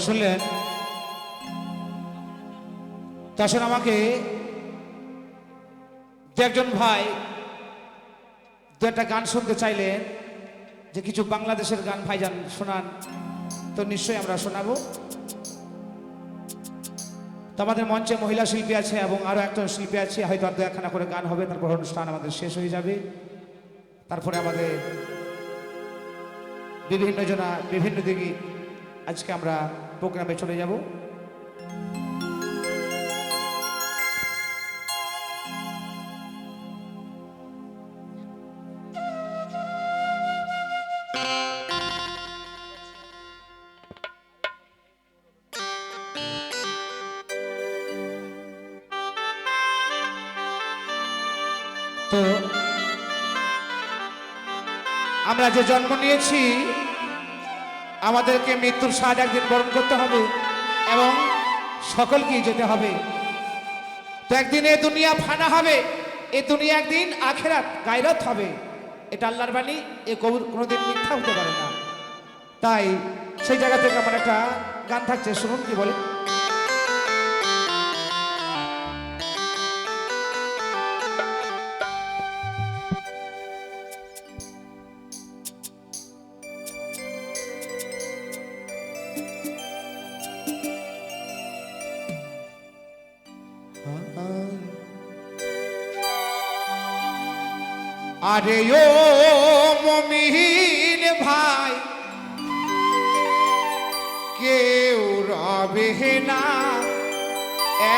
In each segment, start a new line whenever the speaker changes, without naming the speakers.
শুনলেন। তখন আমাকে দু একজন ভাই দু একটা গান শুনতে চাইলেন, যে কিছু বাংলাদেশের গান ভাইজান শোনান। তো নিশ্চয়ই আমরা শোনাবো। তো আমাদের মঞ্চে মহিলা শিল্পী আছে এবং আরো একটা শিল্পী আছে, হয়তো আর দু একখানা করে গান হবে, তারপর অনুষ্ঠান আমাদের শেষ হয়ে যাবে। তারপরে আমাদের বিভিন্ন দিকে আজকে আমরা প্রোগ্রামে চলে যাব। তো আমরা যে জন্ম নিয়েছি, আমাদেরকে মৃত্যুর স্বাদ একদিন বরণ করতে হবে এবং সকলকেই যেতে হবে। তো একদিন এ দুনিয়া ফানা হবে, এ দুনিয়া একদিন আখেরাত গায়রাত হবে। এটা আল্লাহর বাণী, এ কোনোদিন মিথ্যা হতে পারে না। তাই সেই জায়গা থেকে আমার একটা গান থাকছে, শুনুন কি বলে। আরে ও মমিন ভাই, কেউ রবে না,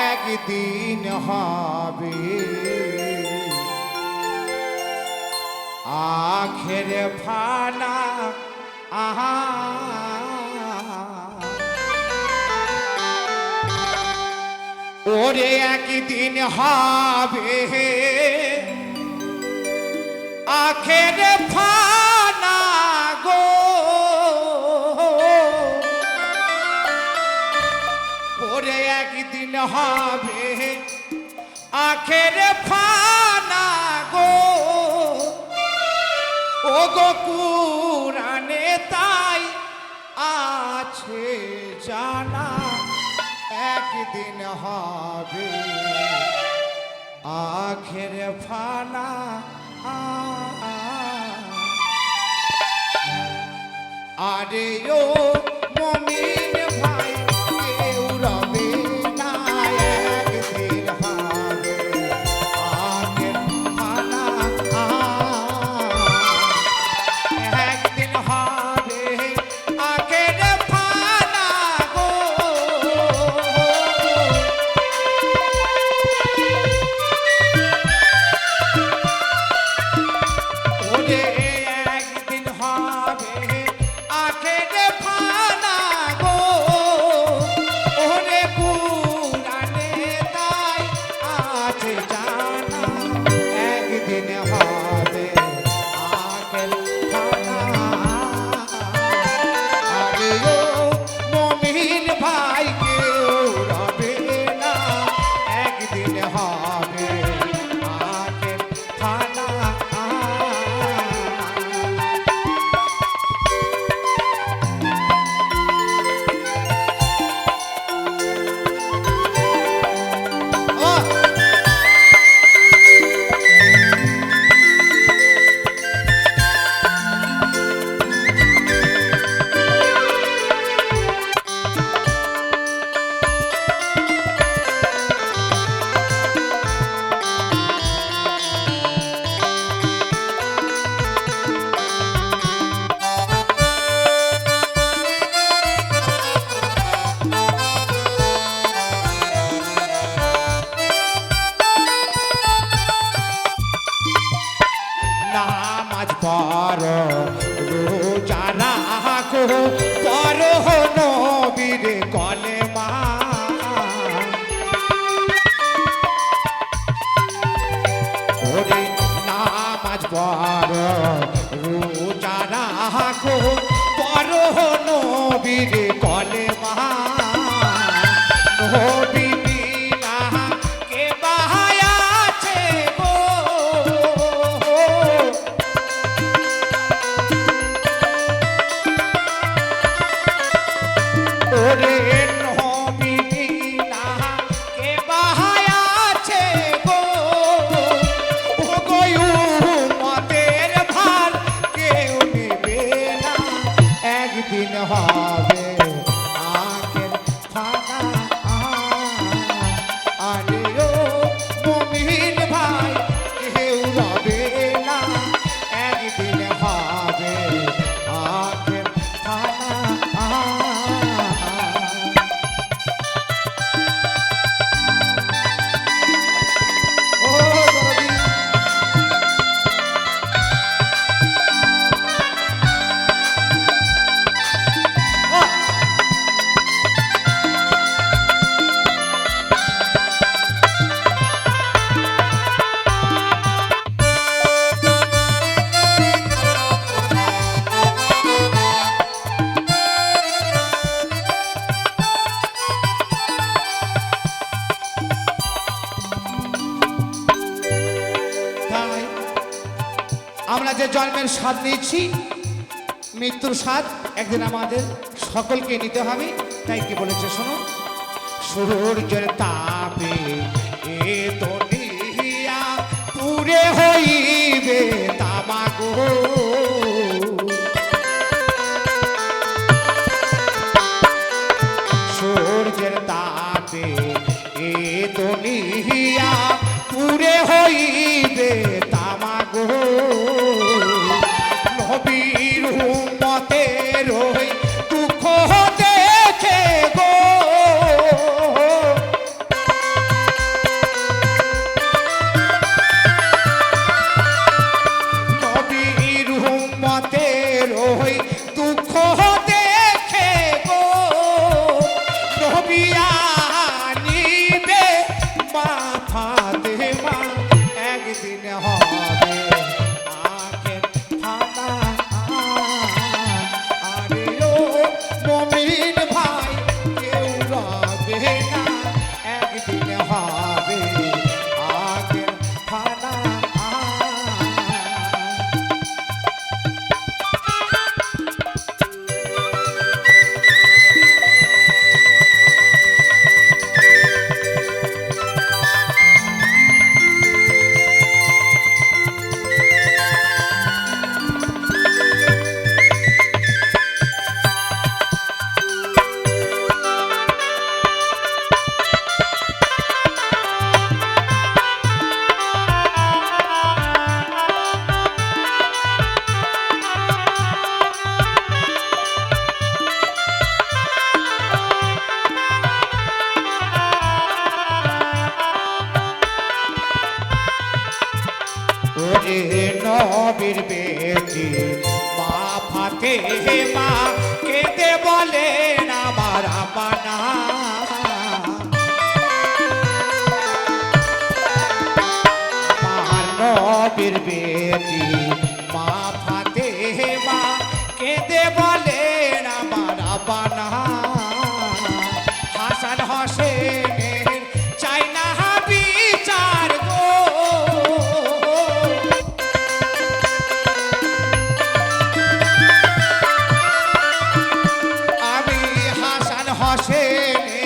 একদিন হবে আখের ফানা। আহা ওরে একদিন হবে আখের ফানা গো, ওরে একদিন হবে আখের ফানা গো। ও গো কুরানে তাই আছে জানা, একদিন হবে আখের ফানা। আরে ও মমিন ভাই, কেউ রবে না, একদিন হবে আখের ফানা। একদিন হবে আখের ফানা গো। ওরে একদিন হবে আখের ফানা গো, ওরে কুরানে তাই আছে জানা, একদিন হবে আখের ফানা। আরে ও মমিন ভাই, কেউ রবে না, একদিন হবে আখের ফানা। নামাজ পড়ো, রোজা রাখো, পড়ো নবীর কলেমা। ওরে নামাজ পড়ো, রোজা রাখো, পড়ো নবীর কলেমা। নবী বিনা কে বাহায়া আছে গো, ওরে যে জন্মের স্বাদ নিচ্ছি, মৃত্যুর স্বাদ একদিন আমাদের সকলকে নিতে হবে। তাই কি বলেছে শোনো, সূর্যের তাপে এ দুনিয়া পুরে হইবে তামাগো, সূর্যের তাপে এ দুনিয়া পুরে হইবে তামাগো, নবীর উম্মতের ওই দুঃখ দেখে গো, নবীর উম্মতের ওই দুঃখ দেখে গো, নবী আনিবে মাথাতে মা একদিন হবে আখের ফানা, আরে ও মুমিন ভাই কেউ রবে না, একদিন হবে আখের ফানা। ওরে নবীর বেটি মা ফাতে মা কেঁদে বলেন আমার আপনা, আমার নবীর বেটি মা ফাতে মা কেঁদে বলেন আমার আপনা, হাসান হোসেনের চাই না বিচার গো, আমি হাসান হোসেনের